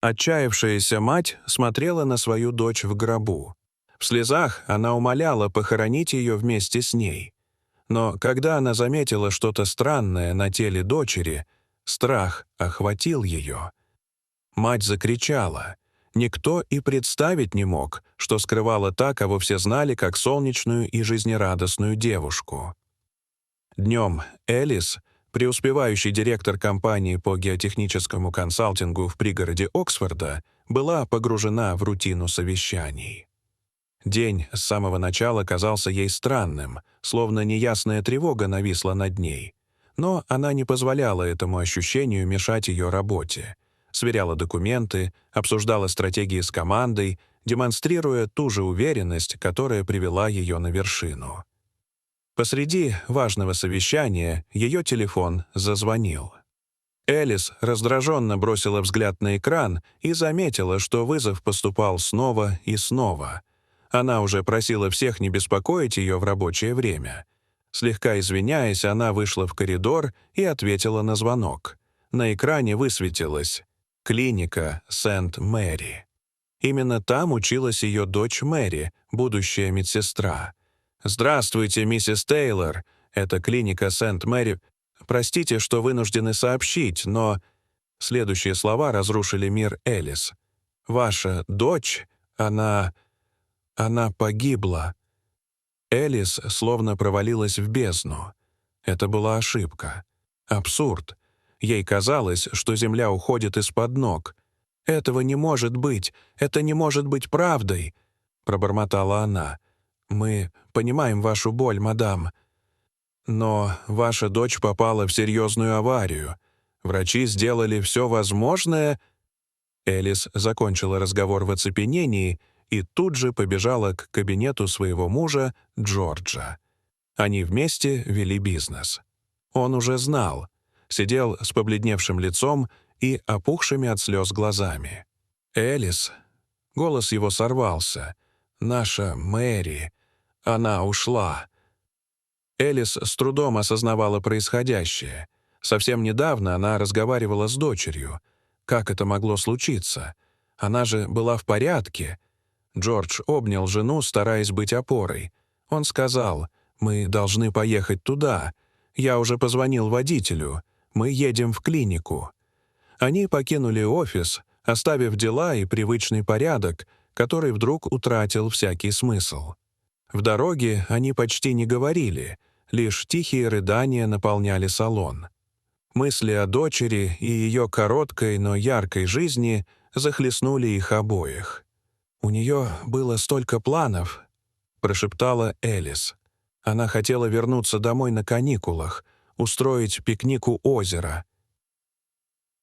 Отчаявшаяся мать смотрела на свою дочь в гробу. В слезах она умоляла похоронить ее вместе с ней. Но когда она заметила что-то странное на теле дочери, страх охватил ее. Мать закричала. Никто и представить не мог, что скрывала та, кого все знали как солнечную и жизнерадостную девушку. Днем Элис, преуспевающий директор компании по геотехническому консалтингу в пригороде Оксфорда, была погружена в рутину совещаний. День с самого начала казался ей странным, словно неясная тревога нависла над ней. Но она не позволяла этому ощущению мешать ее работе. Сверяла документы, обсуждала стратегии с командой, демонстрируя ту же уверенность, которая привела ее на вершину. Посреди важного совещания ее телефон зазвонил. Элис раздраженно бросила взгляд на экран и заметила, что вызов поступал снова и снова. Она уже просила всех не беспокоить ее в рабочее время. Слегка извиняясь, она вышла в коридор и ответила на звонок. На экране высветилось «Клиника Сент-Мэри». Именно там училась ее дочь Мэри, будущая медсестра. «Здравствуйте, миссис Тейлор. Это клиника Сент-Мэри. Простите, что вынуждены сообщить, но...» Следующие слова разрушили мир Элис. «Ваша дочь, она погибла». Элис словно провалилась в бездну. Это была ошибка. Абсурд. Ей казалось, что земля уходит из-под ног. «Этого не может быть! Это не может быть правдой!» — пробормотала она. «Мы понимаем вашу боль, мадам. Но ваша дочь попала в серьезную аварию. Врачи сделали все возможное...» Элис закончила разговор в оцепенении и тут же побежала к кабинету своего мужа Джорджа. Они вместе вели бизнес. Он уже знал. Сидел с побледневшим лицом и опухшими от слез глазами. «Элис...» Голос его сорвался. «Наша Мэри... Она ушла». Элис с трудом осознавала происходящее. Совсем недавно она разговаривала с дочерью. Как это могло случиться? Она же была в порядке. Джордж обнял жену, стараясь быть опорой. Он сказал: «Мы должны поехать туда. Я уже позвонил водителю. Мы едем в клинику». Они покинули офис, оставив дела и привычный порядок, который вдруг утратил всякий смысл. В дороге они почти не говорили, лишь тихие рыдания наполняли салон. Мысли о дочери и ее короткой, но яркой жизни захлестнули их обоих. «У нее было столько планов», — прошептала Элис. Она хотела вернуться домой на каникулах, устроить пикник у озера.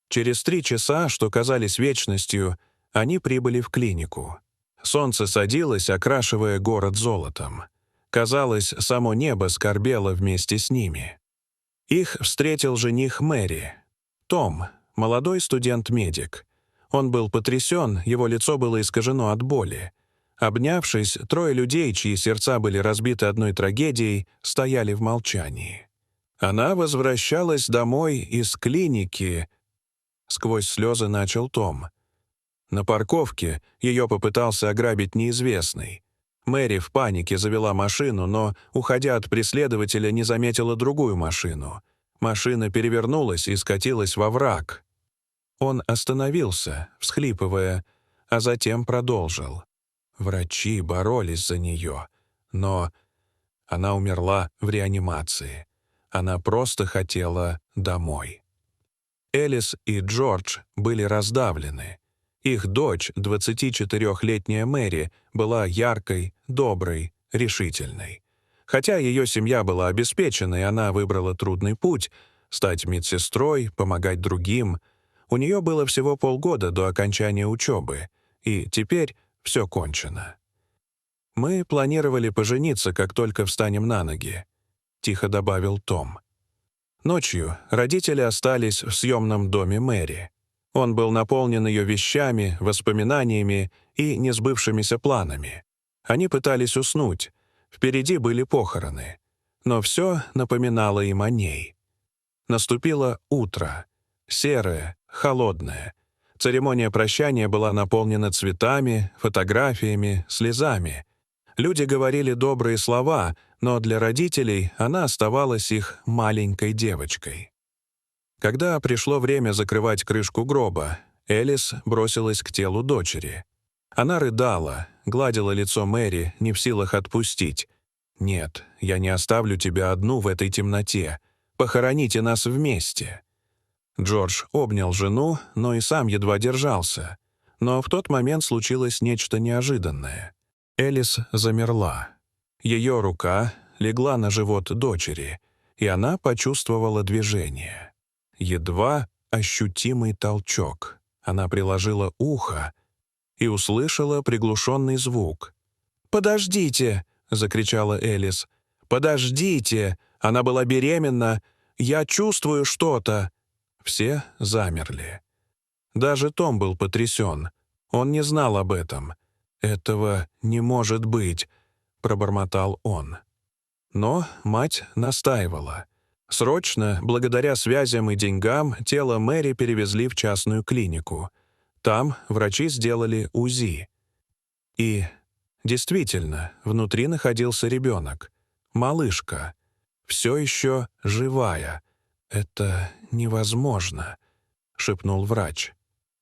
Через 3 часа, что казались вечностью, они прибыли в клинику. Солнце садилось, окрашивая город золотом. Казалось, само небо скорбело вместе с ними. Их встретил жених Мэри. Том, молодой студент-медик. Он был потрясен, его лицо было искажено от боли. Обнявшись, 3 людей, чьи сердца были разбиты одной трагедией, стояли в молчании. Она возвращалась домой из клиники. Сквозь слезы начал Том. На парковке ее попытался ограбить неизвестный. Мэри в панике завела машину, но, уходя от преследователя, не заметила другую машину. Машина перевернулась и скатилась во враг. Он остановился, всхлипывая, а затем продолжил. Врачи боролись за нее, но она умерла в реанимации. Она просто хотела домой. Элис и Джордж были раздавлены. Их дочь, 24-летняя Мэри, была яркой, доброй, решительной. Хотя ее семья была обеспечена, и она выбрала трудный путь — стать медсестрой, помогать другим. У нее было всего полгода до окончания учебы, и теперь все кончено. «Мы планировали пожениться, как только встанем на ноги», — тихо добавил Том. Ночью родители остались в съемном доме Мэри. Он был наполнен ее вещами, воспоминаниями и несбывшимися планами. Они пытались уснуть. Впереди были похороны. Но все напоминало им о ней. Наступило утро. Серое, холодное. Церемония прощания была наполнена цветами, фотографиями, слезами. Люди говорили добрые слова, но для родителей она оставалась их маленькой девочкой. Когда пришло время закрывать крышку гроба, Элис бросилась к телу дочери. Она рыдала, гладила лицо Мэри, не в силах отпустить. «Нет, я не оставлю тебя одну в этой темноте. Похороните нас вместе». Джордж обнял жену, но и сам едва держался. Но в тот момент случилось нечто неожиданное. Элис замерла. Ее рука легла на живот дочери, и она почувствовала движение. Едва ощутимый толчок. Она приложила ухо и услышала приглушенный звук. «Подождите!» — закричала Элис. «Подождите! Она была беременна! Я чувствую что-то!» Все замерли. Даже Том был потрясен. Он не знал об этом. «Этого не может быть!» — пробормотал он. Но мать настаивала. Срочно, благодаря связям и деньгам, тело Мэри перевезли в частную клинику. Там врачи сделали УЗИ. И действительно, внутри находился ребенок. Малышка. Все еще живая. «Это невозможно», — шепнул врач.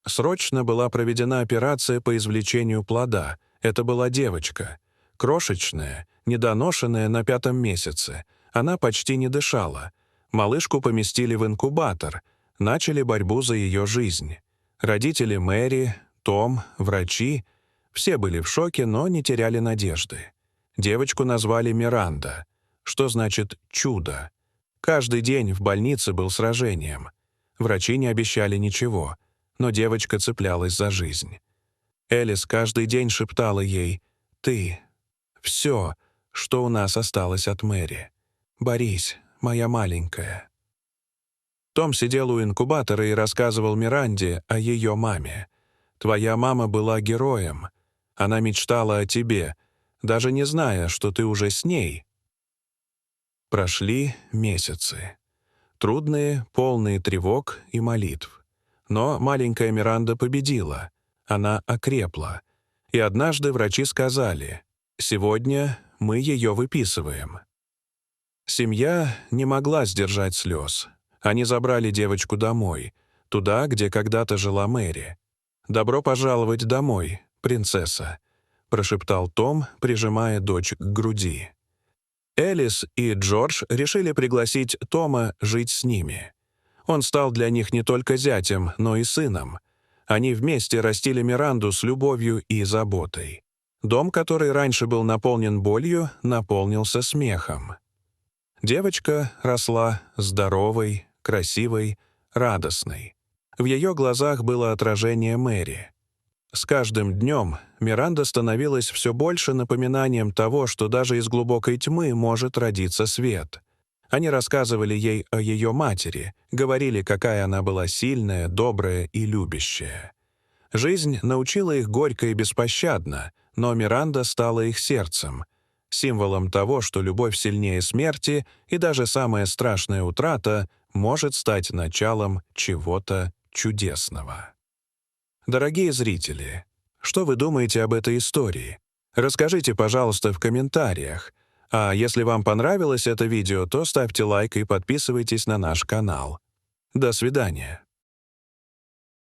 Срочно была проведена операция по извлечению плода. Это была девочка. Крошечная, недоношенная на 5-м месяце. Она почти не дышала. Малышку поместили в инкубатор. Начали борьбу за ее жизнь. Родители Мэри, Том, врачи — все были в шоке, но не теряли надежды. Девочку назвали Миранда, что значит «чудо». Каждый день в больнице был сражением. Врачи не обещали ничего, но девочка цеплялась за жизнь. Элис каждый день шептала ей: «Ты — все, что у нас осталось от Мэри. Борись, моя маленькая». Том сидел у инкубатора и рассказывал Миранде о ее маме. «Твоя мама была героем. Она мечтала о тебе, даже не зная, что ты уже с ней». Прошли месяцы. Трудные, полные тревог и молитв. Но маленькая Миранда победила. Она окрепла. И однажды врачи сказали: «Сегодня мы ее выписываем». Семья не могла сдержать слез. Они забрали девочку домой, туда, где когда-то жила Мэри. «Добро пожаловать домой, принцесса», — прошептал Том, прижимая дочь к груди. Элис и Джордж решили пригласить Тома жить с ними. Он стал для них не только зятем, но и сыном. Они вместе растили Миранду с любовью и заботой. Дом, который раньше был наполнен болью, наполнился смехом. Девочка росла здоровой, красивой, радостной. В ее глазах было отражение Мэри. С каждым днем Миранда становилась все больше напоминанием того, что даже из глубокой тьмы может родиться свет. Они рассказывали ей о ее матери, говорили, какая она была сильная, добрая и любящая. Жизнь научила их горько и беспощадно, но Миранда стала их сердцем, символом того, что любовь сильнее смерти, и даже самая страшная утрата может стать началом чего-то чудесного. Дорогие зрители, что вы думаете об этой истории? Расскажите, пожалуйста, в комментариях. А если вам понравилось это видео, то ставьте лайк и подписывайтесь на наш канал. До свидания.